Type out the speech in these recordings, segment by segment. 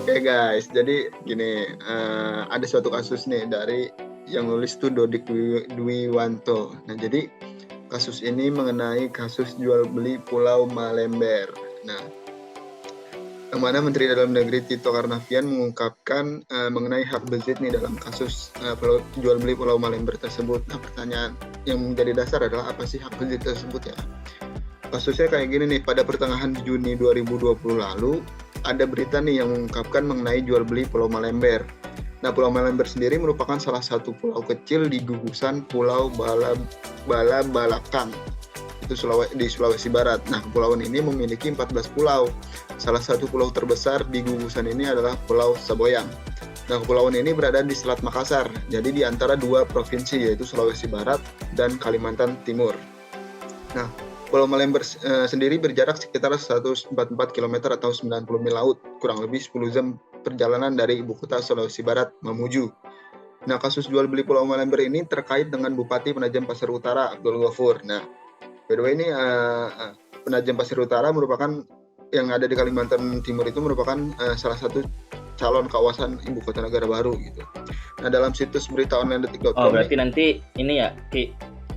Oke guys, jadi gini, ada suatu kasus nih dari yang nulis tuh Dodik Dwiwanto. Nah, jadi kasus ini mengenai kasus jual beli Pulau Malember. Nah, yang mana Menteri Dalam Negeri Tito Karnavian mengungkapkan mengenai hak bezit nih dalam kasus jual beli Pulau Malember tersebut. Nah, pertanyaan yang menjadi dasar adalah apa sih hak bezit tersebut ya? Kasusnya kayak gini nih, pada pertengahan Juni 2020 lalu, ada berita nih yang mengungkapkan mengenai jual beli Pulau Malember. Nah, Pulau Malember sendiri merupakan salah satu pulau kecil di gugusan Pulau Balabalakang, itu di Sulawesi Barat. Nah, kepulauan ini memiliki 14 pulau. Salah satu pulau terbesar di gugusan ini adalah Pulau Saboyang. Nah, kepulauan ini berada di Selat Makassar, jadi di antara dua provinsi, yaitu Sulawesi Barat dan Kalimantan Timur. Nah, Pulau Malember sendiri berjarak sekitar 144 km atau 90 mil laut, kurang lebih 10 jam perjalanan dari ibu kota Sulawesi Barat, Mamuju. Nah, kasus jual beli Pulau Malember ini terkait dengan Bupati Penajam Pasir Utara, Abdul Ghafur. Nah, by the way ini Penajam Pasir Utara merupakan yang ada di Kalimantan Timur, itu merupakan salah satu calon kawasan ibu kota negara baru gitu. Nah, dalam situs berita online detik.com. Oh, berarti nanti ini ya,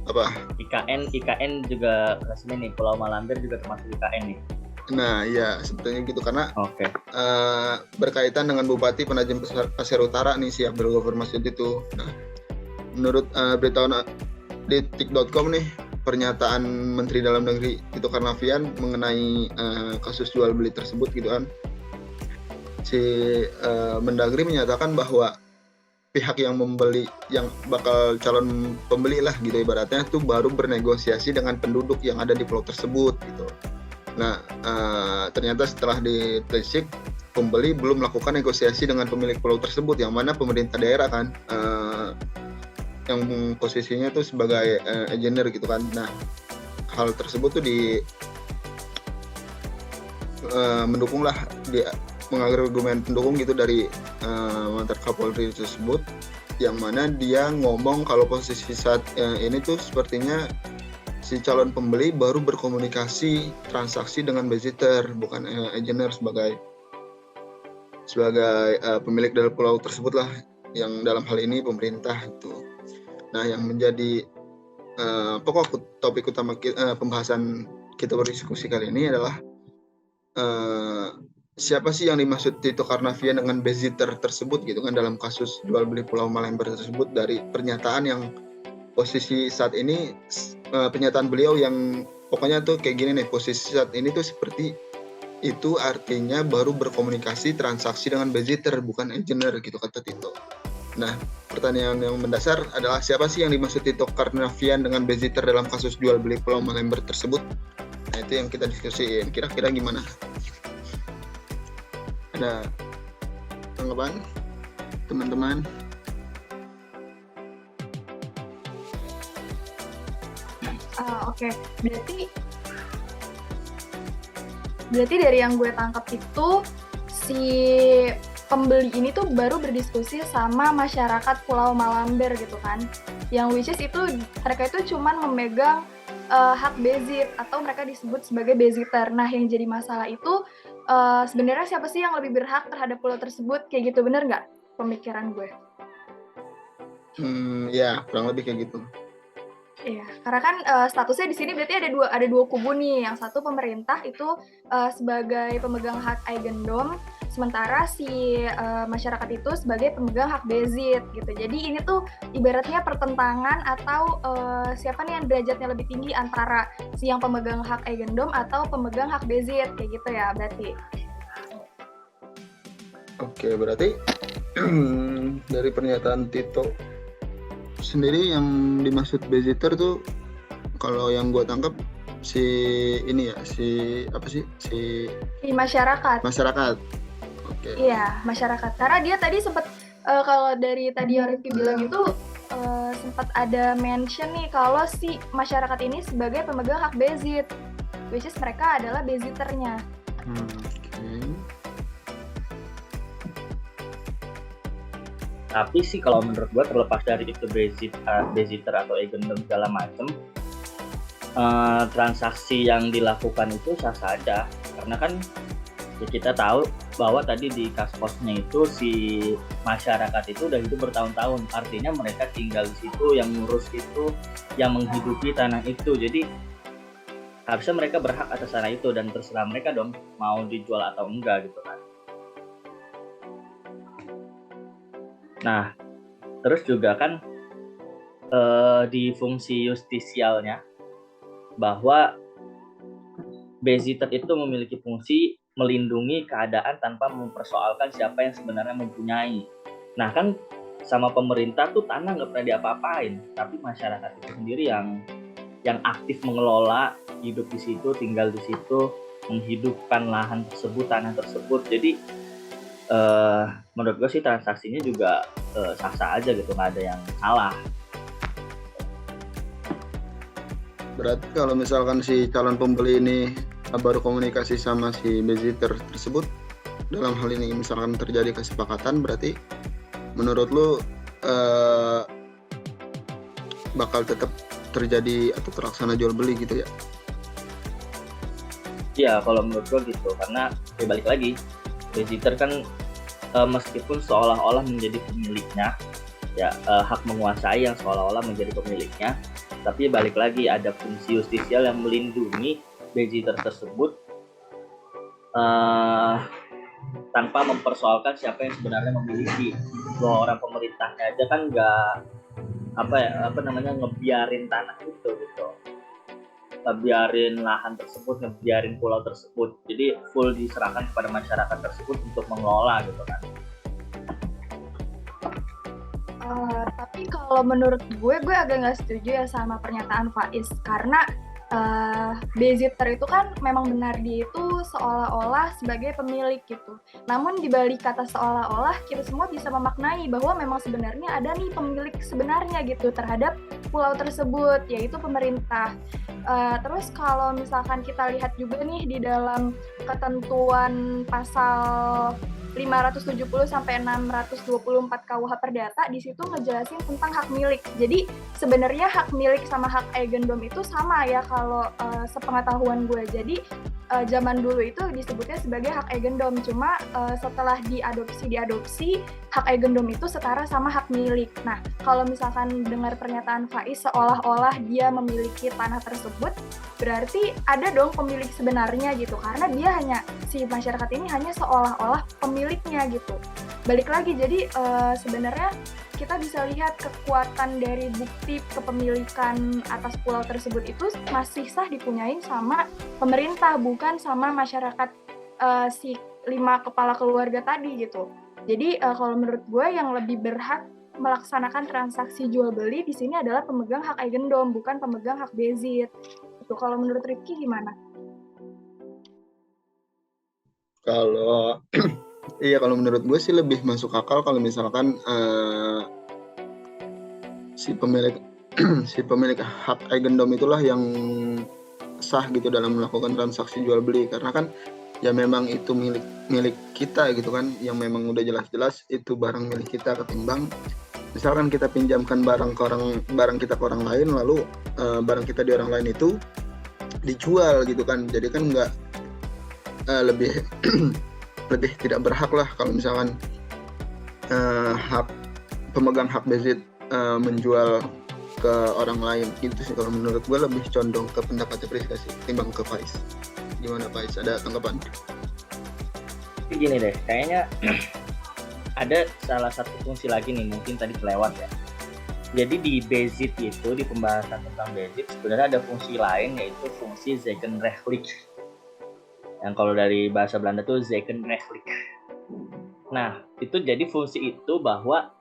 apa? IKN juga ke sini nih, Pulau Malember juga termasuk IKN nih. Nah, ya sebetulnya gitu, karena berkaitan dengan Bupati Penajam Pasir Utara nih, si Abdul Ghafur Masud itu. Nah, menurut berita detik.com nih, pernyataan Menteri Dalam Negeri Tito Karnavian mengenai kasus jual beli tersebut gitu kan. Si Mendagri menyatakan bahwa pihak yang membeli, yang bakal calon pembeli lah gitu ibaratnya, tuh baru bernegosiasi dengan penduduk yang ada di pulau tersebut gitu. Nah, ternyata setelah ditelisik, pembeli belum melakukan negosiasi dengan pemilik pulau tersebut, yang mana pemerintah daerah kan, yang posisinya tuh sebagai engineer gitu kan. Nah, hal tersebut tuh mendukung lah, mengargumen pendukung gitu dari mantan Kapolri tersebut, yang mana dia ngomong kalau posisi saat ini tuh sepertinya si calon pembeli baru berkomunikasi transaksi dengan visitor, bukan engineer sebagai pemilik dari pulau tersebut lah, yang dalam hal ini pemerintah itu. Nah, yang menjadi pokok topik utama pembahasan kita berdiskusi kali ini adalah siapa sih yang dimaksud Tito Karnavian dengan visitor tersebut gitu kan, dalam kasus jual beli Pulau Malember tersebut. Dari pernyataan yang posisi saat ini, pernyataan beliau yang pokoknya tuh kayak gini nih, posisi saat ini tuh seperti itu artinya baru berkomunikasi transaksi dengan visitor, bukan engineer gitu kata Tito. Nah, pertanyaan yang mendasar adalah siapa sih yang dimaksud Tito Karnavian dengan visitor dalam kasus jual beli Pulau Malember tersebut? Nah, itu yang kita diskusiin. Kira-kira gimana? Ada tanggapan teman-teman? Oke. Berarti dari yang gue tangkap itu, si pembeli ini tuh baru berdiskusi sama masyarakat Pulau Malember gitu kan, yang which is itu mereka itu cuman memegang hak bezit, atau mereka disebut sebagai bezitter. Nah, yang jadi masalah itu sebenarnya siapa sih yang lebih berhak terhadap pulau tersebut, kayak gitu, bener nggak pemikiran gue? Ya kurang lebih kayak gitu. Iya, karena kan statusnya di sini berarti ada dua kubu nih. Yang satu pemerintah itu sebagai pemegang hak eigendom, sementara si masyarakat itu sebagai pemegang hak bezit gitu. Jadi ini tuh ibaratnya pertentangan, atau siapa nih yang derajatnya lebih tinggi antara si yang pemegang hak eigendom atau pemegang hak bezit, kayak gitu ya berarti. Oke, berarti dari pernyataan Tito sendiri yang dimaksud bezitter tuh, kalau yang gue tangkap si masyarakat. Oke. Iya, masyarakat. Karena dia tadi sempat kalau dari tadi yang Rifki bilang itu sempat ada mention nih kalau si masyarakat ini sebagai pemegang hak bezit, which is mereka adalah bezitternya. Tapi sih kalau menurut gue, terlepas dari itu bezitter atau eigendom segala macam, transaksi yang dilakukan itu sah saja, karena kan ya kita tahu bahwa tadi di Kasposnya itu si masyarakat itu udah hidup bertahun-tahun, artinya mereka tinggal di situ, yang ngurus itu, yang menghidupi tanah itu. Jadi harusnya mereka berhak atas tanah itu, dan terserah mereka dong mau dijual atau enggak gitu kan. Nah, terus juga kan di fungsi justisialnya bahwa Bezitter itu memiliki fungsi melindungi keadaan tanpa mempersoalkan siapa yang sebenarnya mempunyai. Nah kan sama pemerintah tuh tanah nggak pernah diapa-apain, tapi masyarakat itu sendiri yang aktif mengelola, hidup di situ, tinggal di situ, menghidupkan lahan tersebut, tanah tersebut. Jadi menurut gue sih transaksinya juga sah-sah aja gitu, nggak ada yang salah. Berarti kalau misalkan si calon pembeli ini baru komunikasi sama si Bezitter tersebut, dalam hal ini misalkan terjadi kesepakatan, berarti menurut lu bakal tetap terjadi atau terlaksana jual beli gitu ya? Iya, kalau menurut gue gitu, karena balik lagi Bezitter kan meskipun seolah-olah menjadi pemiliknya, ya hak menguasai yang seolah-olah menjadi pemiliknya, tapi balik lagi ada fungsi justisial yang melindungi Bezitter tersebut tanpa mempersoalkan siapa yang sebenarnya memiliki. Bahwa orang pemerintahnya aja kan nggak ngebiarin tanah itu gitu, ngebiarin lahan tersebut, ngebiarin pulau tersebut. Jadi full diserahkan kepada masyarakat tersebut untuk mengelola gitu kan. Tapi kalau menurut gue agak nggak setuju ya sama pernyataan Faiz, karena Bezitter itu kan memang benar dia itu seolah-olah sebagai pemilik gitu. Namun di balik kata seolah-olah, kita semua bisa memaknai bahwa memang sebenarnya ada nih pemilik sebenarnya gitu terhadap pulau tersebut, yaitu pemerintah. Terus kalau misalkan kita lihat juga nih di dalam ketentuan pasal 570 sampai 624 KUH Perdata, di situ ngejelasin tentang hak milik. Jadi sebenarnya hak milik sama hak eigendom itu sama ya kalau sepengetahuan gue. Jadi zaman dulu itu disebutnya sebagai hak eigendom, cuma setelah diadopsi hak eigendom itu setara sama hak milik. Nah, kalau misalkan dengar pernyataan Faiz seolah-olah dia memiliki tanah tersebut, berarti ada dong pemilik sebenarnya gitu, karena dia si masyarakat ini hanya seolah-olah pemiliknya gitu. Balik lagi, jadi sebenarnya kita bisa lihat kekuatan dari bukti kepemilikan atas pulau tersebut itu masih sah dipunyain sama pemerintah, bukan sama masyarakat si 5 kepala keluarga tadi gitu. Jadi kalau menurut gue yang lebih berhak melaksanakan transaksi jual beli di sini adalah pemegang hak eigendom, bukan pemegang hak bezit. Itu kalau menurut Rifki gimana? Kalau iya, kalau menurut gue sih lebih masuk akal kalau misalkan si pemilik hak eigendom itulah yang sah gitu dalam melakukan transaksi jual beli, karena kan ya memang itu milik kita gitu kan, yang memang udah jelas-jelas itu barang milik kita, ketimbang misalkan kita pinjamkan barang kita ke orang lain, lalu barang kita di orang lain itu dijual gitu kan. Jadi kan nggak lebih tidak berhak lah kalau misalkan pemegang hak bezit menjual ke orang lain. Gitu sih kalau menurut gue, lebih condong ke pendapatnya Priska sih timbang ke Faiz. Gimana Faiz, ada tanggapan? Gini deh, kayaknya ada salah satu fungsi lagi nih, mungkin tadi kelewat ya. Jadi di bezit itu, di pembahasan tentang bezit sebenarnya ada fungsi lain, yaitu fungsi zegenrechtlich. Yang kalau dari bahasa Belanda tuh zegenrechtlich. Nah, itu jadi fungsi itu bahwa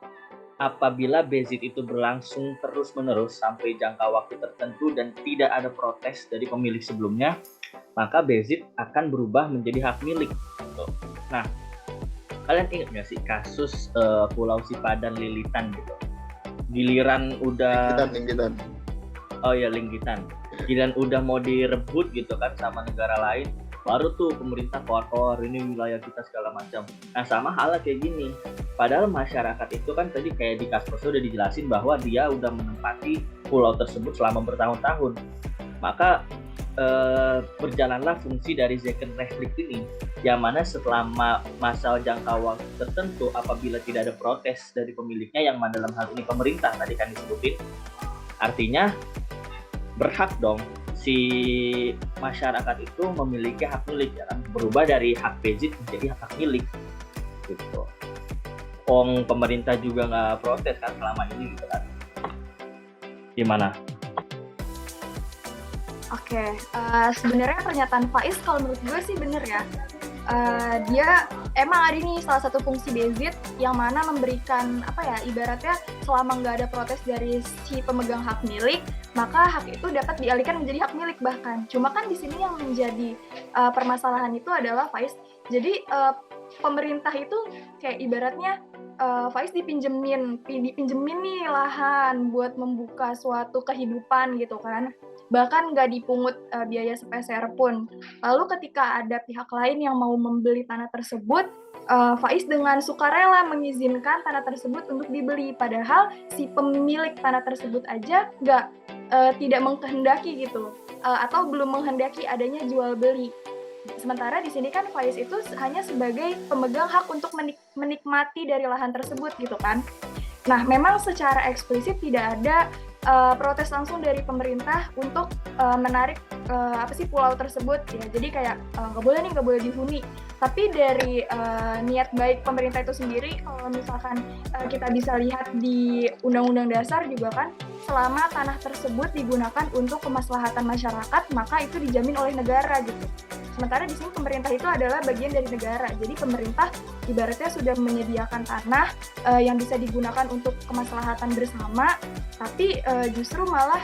apabila bezit itu berlangsung terus-menerus sampai jangka waktu tertentu dan tidak ada protes dari pemilik sebelumnya, maka bezit akan berubah menjadi hak milik. Nah, kalian ingat nggak sih kasus Pulau Sipadan Lilitan gitu? Giliran udah Linggitan. Oh ya, Linggitan. Giliran udah mau direbut gitu kan sama negara lain, baru tuh pemerintah keluar ini wilayah kita segala macam. Nah, sama halnya kayak gini. Padahal masyarakat itu kan tadi kayak di Kaskus udah dijelasin bahwa dia udah menempati pulau tersebut selama bertahun-tahun. Maka berjalanlah fungsi dari Zekenrechtlich ini, yang mana setelah masa jangka waktu tertentu apabila tidak ada protes dari pemiliknya, yang mana dalam hal ini pemerintah tadi kan disebutin, artinya berhak dong si masyarakat itu memiliki hak milik, ya kan? Berubah dari hak bezit menjadi hak milik gitu. Pemerintah juga nggak protes kan selama ini gitu kan. Gimana? Oke, sebenarnya pernyataan Faiz kalau menurut gue sih bener ya. Dia emang ada nih salah satu fungsi bezit yang mana memberikan ibaratnya selama nggak ada protes dari si pemegang hak milik, maka hak itu dapat dialihkan menjadi hak milik bahkan. Cuma kan di sini yang menjadi permasalahan itu adalah Faiz. Jadi pemerintah itu kayak ibaratnya Faiz dipinjemin nih lahan buat membuka suatu kehidupan gitu kan. Bahkan nggak dipungut biaya sepeser pun. Lalu ketika ada pihak lain yang mau membeli tanah tersebut, Faiz dengan sukarela mengizinkan tanah tersebut untuk dibeli. Padahal si pemilik tanah tersebut aja tidak menghendaki gitu, atau belum menghendaki adanya jual beli. Sementara di sini kan Faiz itu hanya sebagai pemegang hak untuk menikmati dari lahan tersebut gitu kan. Nah, memang secara eksplisit tidak ada protes langsung dari pemerintah untuk menarik pulau tersebut ya. Jadi kayak nggak boleh dihuni. Tapi dari niat baik pemerintah itu sendiri, kalau misalkan kita bisa lihat di Undang-Undang Dasar juga kan, selama tanah tersebut digunakan untuk kemaslahatan masyarakat, maka itu dijamin oleh negara gitu. Sementara di sini pemerintah itu adalah bagian dari negara. Jadi pemerintah ibaratnya sudah menyediakan tanah yang bisa digunakan untuk kemaslahatan bersama, tapi justru malah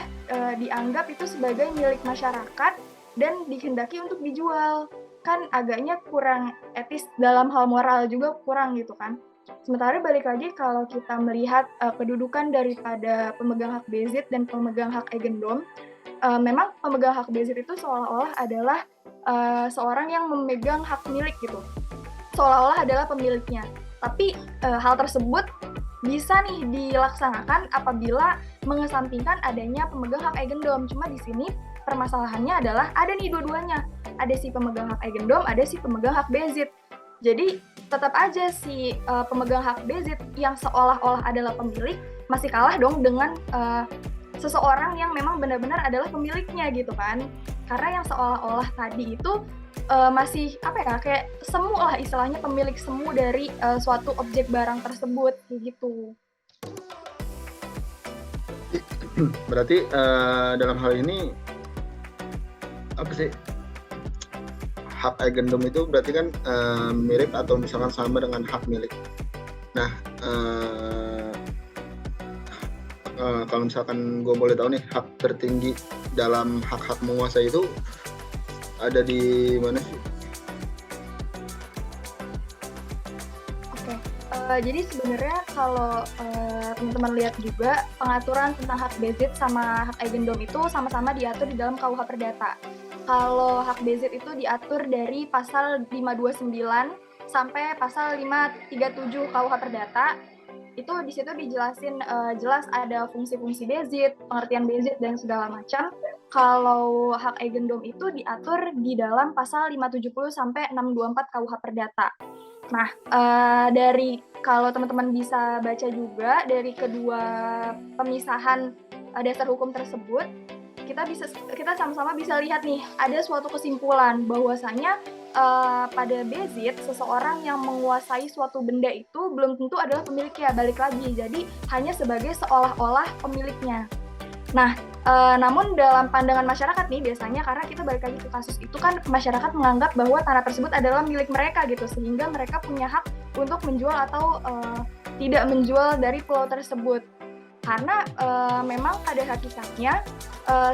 dianggap itu sebagai milik masyarakat dan dikehendaki untuk dijual. Kan agaknya kurang etis, dalam hal moral juga kurang gitu kan. Sementara balik lagi kalau kita melihat kedudukan daripada pemegang hak bezit dan pemegang hak eigendom, memang pemegang hak bezit itu seolah-olah adalah seorang yang memegang hak milik gitu, seolah-olah adalah pemiliknya. Tapi hal tersebut bisa nih dilaksanakan apabila mengesampingkan adanya pemegang hak eigendom. Cuma di sini permasalahannya adalah ada nih dua-duanya. Ada si pemegang hak eigendom, ada si pemegang hak bezit. Jadi tetap aja si pemegang hak bezit yang seolah-olah adalah pemilik masih kalah dong dengan seseorang yang memang benar-benar adalah pemiliknya gitu kan. Karena yang seolah-olah tadi itu masih kayak semu lah istilahnya, pemilik semu dari suatu objek barang tersebut kayak gitu. Berarti dalam hal ini hak eigendom itu berarti kan mirip atau misalkan sama dengan hak milik. Nah, kalau misalkan gue boleh tahu nih, hak tertinggi dalam hak-hak menguasai itu ada di mana sih? Oke, jadi sebenarnya kalau teman-teman lihat juga pengaturan tentang hak bezit sama hak eigendom itu sama-sama diatur di dalam KUH Perdata. Kalau hak bezit itu diatur dari pasal 529 sampai pasal 537 KUH Perdata. Itu di situ dijelasin jelas ada fungsi-fungsi bezit, pengertian bezit dan segala macam. Kalau hak eigendom itu diatur di dalam pasal 570 sampai 624 KUH Perdata. Nah, dari kalau teman-teman bisa baca juga dari kedua pemisahan dasar hukum tersebut, kita sama-sama bisa lihat nih ada suatu kesimpulan bahwasanya pada bezit seseorang yang menguasai suatu benda itu belum tentu adalah pemiliknya, balik lagi, jadi hanya sebagai seolah-olah pemiliknya. Nah, namun dalam pandangan masyarakat nih biasanya, karena kita balik lagi ke kasus itu kan, masyarakat menganggap bahwa tanah tersebut adalah milik mereka gitu, sehingga mereka punya hak untuk menjual atau tidak menjual dari pulau tersebut. Karena memang pada hakikatnya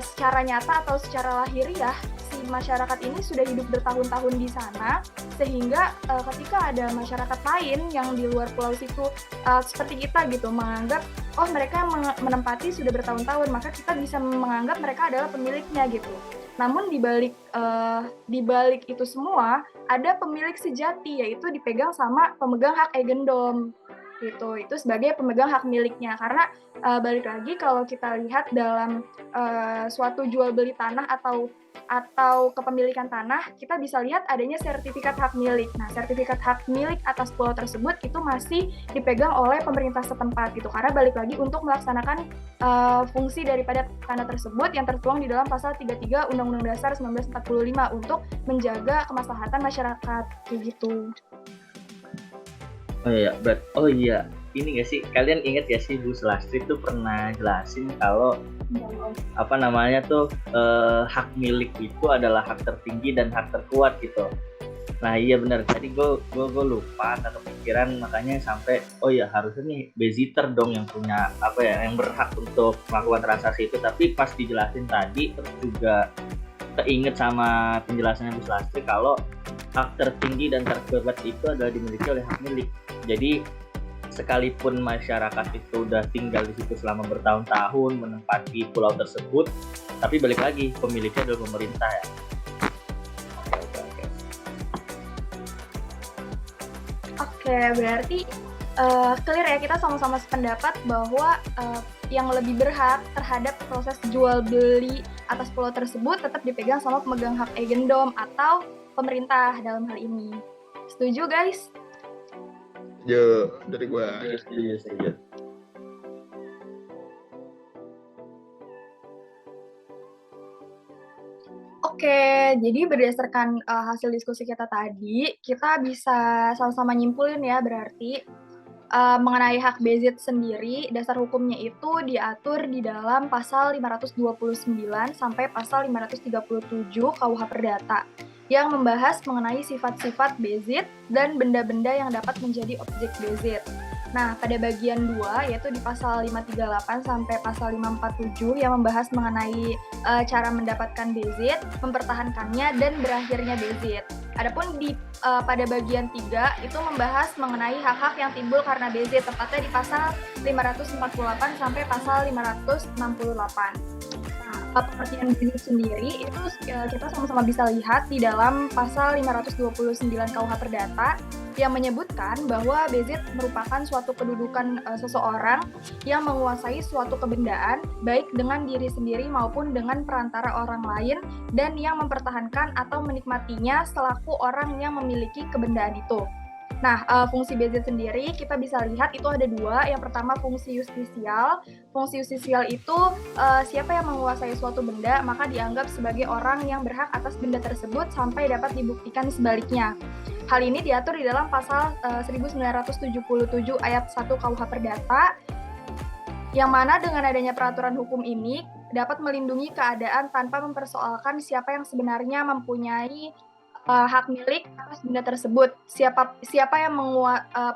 secara nyata atau secara lahiriah si masyarakat ini sudah hidup bertahun-tahun di sana, sehingga ketika ada masyarakat lain yang di luar pulau situ seperti kita gitu menganggap mereka menempati sudah bertahun-tahun, maka kita bisa menganggap mereka adalah pemiliknya gitu. Namun di balik itu semua ada pemilik sejati, yaitu dipegang sama pemegang hak eigendom. gitu. Itu sebagai pemegang hak miliknya. Karena balik lagi kalau kita lihat dalam suatu jual beli tanah atau kepemilikan tanah, kita bisa lihat adanya sertifikat hak milik. Nah, sertifikat hak milik atas pulau tersebut itu masih dipegang oleh pemerintah setempat gitu. Karena balik lagi untuk melaksanakan fungsi daripada tanah tersebut yang tertuang di dalam pasal 33 Undang-Undang Dasar 1945 untuk menjaga kemaslahatan masyarakat kayak gitu. Oh iya, ini nggak sih, kalian ingat gak sih Bu Sulastri tuh pernah jelasin kalau hak milik itu adalah hak tertinggi dan hak terkuat gitu. Nah iya benar, tadi gue lupa atau kepikiran, makanya sampai harusnya nih Bezitter dong yang punya yang berhak untuk melakukan transaksi itu. Tapi pas dijelasin tadi terus juga keinget sama penjelasannya Bu Sulastri kalau hak tertinggi dan terkuat itu adalah dimiliki oleh hak milik. Jadi sekalipun masyarakat itu udah tinggal di situ selama bertahun-tahun menempati pulau tersebut, tapi balik lagi pemiliknya adalah pemerintah ya. Oke, berarti clear ya, kita sama-sama sependapat bahwa yang lebih berhak terhadap proses jual beli atas pulau tersebut tetap dipegang sama pemegang hak eigendom atau pemerintah dalam hal ini. Setuju guys? Yo, dari gua. Setuju. Oke, jadi berdasarkan hasil diskusi kita tadi, kita bisa sama-sama nyimpulin ya berarti mengenai hak BZ sendiri, dasar hukumnya itu diatur di dalam pasal 529 sampai pasal 537 KUH Perdata yang membahas mengenai sifat-sifat BZ dan benda-benda yang dapat menjadi objek BZ. Nah, pada bagian 2 yaitu di pasal 538 sampai pasal 547 yang membahas mengenai cara mendapatkan BZ, mempertahankannya dan berakhirnya BZ. Adapun pada bagian 3 itu membahas mengenai hak-hak yang timbul karena BZ, tepatnya di pasal 548 sampai pasal 568. Pengertian BZ sendiri itu kita sama-sama bisa lihat di dalam pasal 529 KUH Perdata yang menyebutkan bahwa BZ merupakan suatu kedudukan seseorang yang menguasai suatu kebendaan baik dengan diri sendiri maupun dengan perantara orang lain dan yang mempertahankan atau menikmatinya selaku orang yang memiliki kebendaan itu. Nah, fungsi BZ sendiri kita bisa lihat itu ada 2. Yang pertama fungsi justisial. Fungsi justisial itu siapa yang menguasai suatu benda maka dianggap sebagai orang yang berhak atas benda tersebut sampai dapat dibuktikan sebaliknya. Hal ini diatur di dalam pasal 1977 ayat 1 KUH Perdata yang mana dengan adanya peraturan hukum ini dapat melindungi keadaan tanpa mempersoalkan siapa yang sebenarnya mempunyai hak milik atas benda tersebut. Siapa yang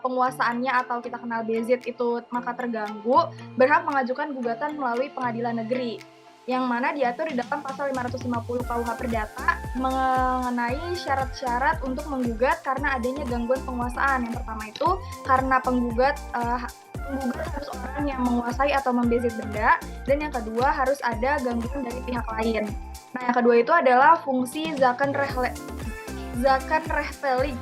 penguasaannya atau kita kenal BZ itu maka terganggu, berhak mengajukan gugatan melalui pengadilan negeri. Yang mana diatur di dalam pasal 550 KUH Perdata mengenai syarat-syarat untuk menggugat karena adanya gangguan penguasaan. Yang pertama itu karena penggugat harus orang yang menguasai atau membezit benda, dan yang kedua harus ada gangguan dari pihak lain. Nah, yang kedua itu adalah fungsi zakan rechtelig,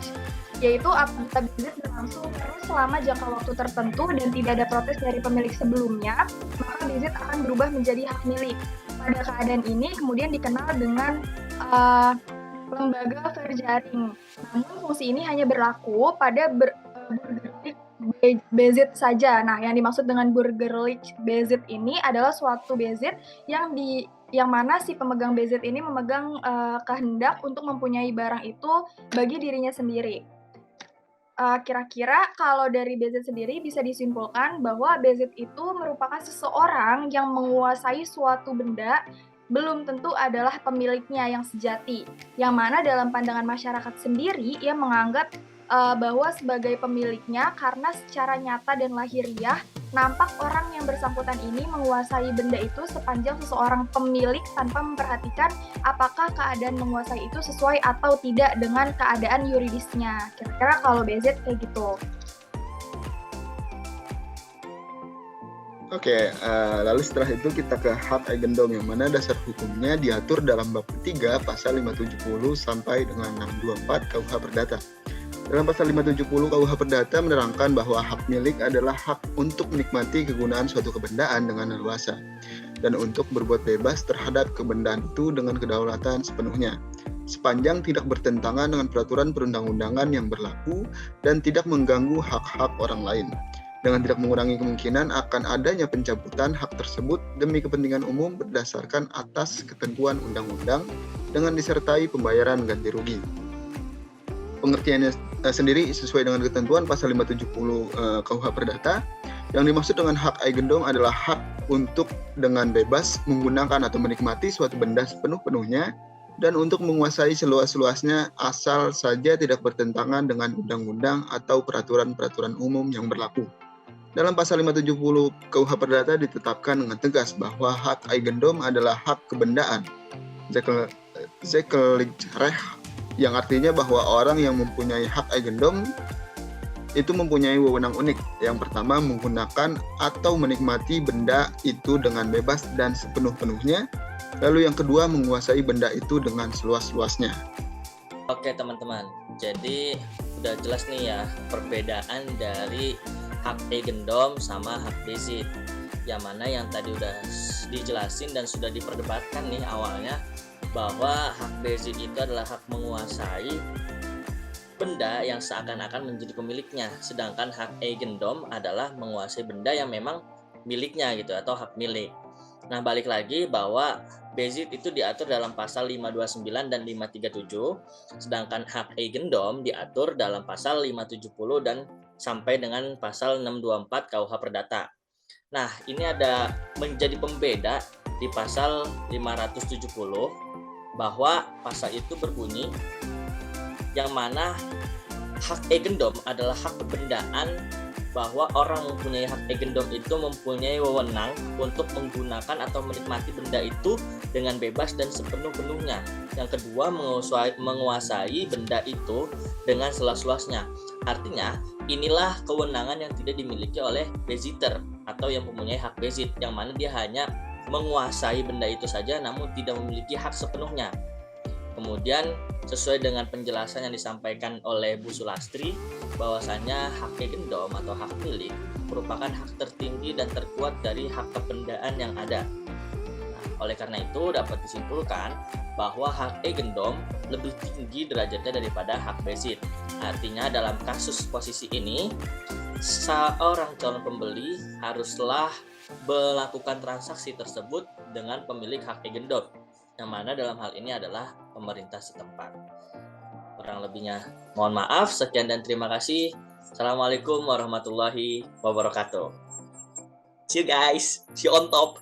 yaitu apabila BZ berlangsung terus selama jangka waktu tertentu dan tidak ada protes dari pemilik sebelumnya, maka BZ akan berubah menjadi hak milik. Pada keadaan ini kemudian dikenal dengan lembaga verjaring. Namun fungsi ini hanya berlaku pada burgerlijk BZ saja. Nah, yang dimaksud dengan burgerlijk BZ ini adalah suatu BZ yang mana si pemegang BZ ini memegang kehendak untuk mempunyai barang itu bagi dirinya sendiri. Kira-kira kalau dari BZ sendiri bisa disimpulkan bahwa BZ itu merupakan seseorang yang menguasai suatu benda, belum tentu adalah pemiliknya yang sejati. Yang mana dalam pandangan masyarakat sendiri, ia menganggap bahwa sebagai pemiliknya karena secara nyata dan lahiriah nampak orang yang bersangkutan ini menguasai benda itu sepanjang seseorang pemilik tanpa memperhatikan apakah keadaan menguasai itu sesuai atau tidak dengan keadaan yuridisnya. Kira-kira kalau BZ kayak gitu. Oke, lalu setelah itu kita ke hak eigendom yang mana dasar hukumnya diatur dalam bab 3 pasal 570 sampai dengan 624 KUH Perdata. Dalam pasal 570 KUH Perdata menerangkan bahwa hak milik adalah hak untuk menikmati kegunaan suatu kebendaan dengan leluasa dan untuk berbuat bebas terhadap kebendaan itu dengan kedaulatan sepenuhnya, sepanjang tidak bertentangan dengan peraturan perundang-undangan yang berlaku dan tidak mengganggu hak-hak orang lain, dengan tidak mengurangi kemungkinan akan adanya pencabutan hak tersebut demi kepentingan umum berdasarkan atas ketentuan undang-undang dengan disertai pembayaran ganti rugi. Pengertiannya sendiri sesuai dengan ketentuan pasal 570 KUH Perdata. Yang dimaksud dengan hak eigendom adalah hak untuk dengan bebas menggunakan atau menikmati suatu benda sepenuh-penuhnya dan untuk menguasai seluas-luasnya asal saja tidak bertentangan dengan undang-undang atau peraturan-peraturan umum yang berlaku. Dalam pasal 570 KUH Perdata ditetapkan dengan tegas bahwa hak eigendom adalah hak kebendaan, Zekelighrecht, yang artinya bahwa orang yang mempunyai hak eigendom itu mempunyai wewenang unik. Yang pertama, menggunakan atau menikmati benda itu dengan bebas dan sepenuh-penuhnya. Lalu yang kedua, menguasai benda itu dengan seluas-luasnya. Oke teman-teman, jadi udah jelas nih ya perbedaan dari hak eigendom sama hak bezit. Yang mana yang tadi udah dijelasin dan sudah diperdebatkan nih awalnya, bahwa hak bezit itu adalah hak menguasai benda yang seakan-akan menjadi pemiliknya, sedangkan hak eigendom adalah menguasai benda yang memang miliknya gitu atau hak milik. Nah, balik lagi bahwa bezit itu diatur dalam pasal 529 dan 537, sedangkan hak eigendom diatur dalam pasal 570 dan sampai dengan pasal 624 KUH Perdata. Nah, ini ada menjadi pembeda di pasal 570 bahwa pasal itu berbunyi yang mana hak eigendom adalah hak kebendaan, bahwa orang mempunyai hak eigendom itu mempunyai wewenang untuk menggunakan atau menikmati benda itu dengan bebas dan sepenuh-penuhnya. Yang kedua, menguasai benda itu dengan seluas-luasnya. Artinya, inilah kewenangan yang tidak dimiliki oleh beziter atau yang mempunyai hak bezit, yang mana dia hanya menguasai benda itu saja namun tidak memiliki hak sepenuhnya. Kemudian sesuai dengan penjelasan yang disampaikan oleh Bu Sulastri, bahwasanya hak eigendom atau hak milik merupakan hak tertinggi dan terkuat dari hak kebendaan yang ada. Nah, oleh karena itu dapat disimpulkan bahwa hak eigendom lebih tinggi derajatnya daripada hak bezit. Artinya dalam kasus posisi ini, seorang calon pembeli haruslah melakukan transaksi tersebut dengan pemilik hak eigendom, yang mana dalam hal ini adalah pemerintah setempat. Kurang lebihnya mohon maaf, sekian dan terima kasih. Assalamualaikum warahmatullahi wabarakatuh. See you guys, see you on top.